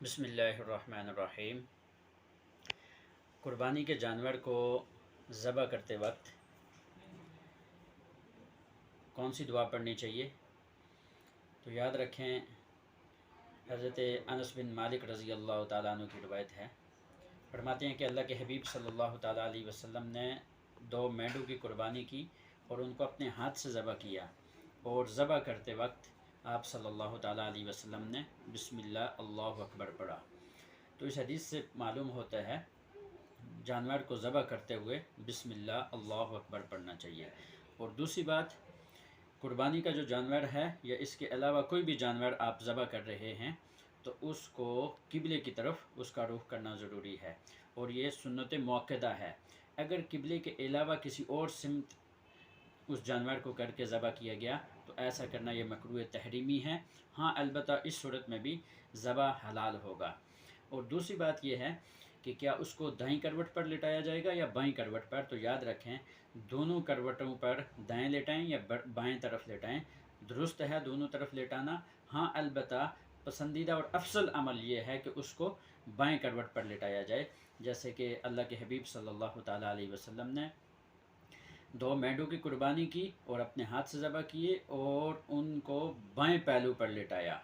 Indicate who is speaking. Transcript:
Speaker 1: بسم اللہ الرحمن الرحیم۔ قربانی کے جانور کو ذبح کرتے وقت کون سی دعا پڑھنی چاہیے؟ تو یاد رکھیں، حضرت انس بن مالک رضی اللہ تعالیٰ عنہ کی روایت ہے، فرماتے ہیں کہ اللہ کے حبیب صلی اللہ تعالیٰ علیہ وسلم نے 2 مینڈوں کی قربانی کی اور ان کو اپنے ہاتھ سے ذبح کیا، اور ذبح کرتے وقت آپ صلی اللہ تعالیٰ علیہ وسلم نے بسم اللہ اللہ اکبر پڑھا۔ تو اس حدیث سے معلوم ہوتا ہے جانور کو ذبح کرتے ہوئے بسم اللہ اللہ اکبر پڑھنا چاہیے۔ اور دوسری بات، قربانی کا جو جانور ہے یا اس کے علاوہ کوئی بھی جانور آپ ذبح کر رہے ہیں تو اس کو قبلے کی طرف اس کا رخ کرنا ضروری ہے، اور یہ سنت موقدہ ہے۔ اگر قبلے کے علاوہ کسی اور سمت اس جانور کو کر کے ذبح کیا گیا تو ایسا کرنا یہ مکروہ تحریمی ہے۔ ہاں، البتہ اس صورت میں بھی ذبح حلال ہوگا۔ اور دوسری بات یہ ہے کہ کیا اس کو دائیں کروٹ پر لٹایا جائے گا یا بائیں کروٹ پر؟ تو یاد رکھیں، دونوں کروٹوں پر دائیں لٹائیں یا بائیں طرف لٹائیں، درست ہے دونوں طرف لٹانا۔ ہاں، البتہ پسندیدہ اور افضل عمل یہ ہے کہ اس کو بائیں کروٹ پر لٹایا جائے، جیسے کہ اللہ کے حبیب صلی اللہ تعالیٰ علیہ وسلم نے 2 مینڈوں کی قربانی کی اور اپنے ہاتھ سے ذبح کیے اور ان کو بائیں پہلو پر لٹایا۔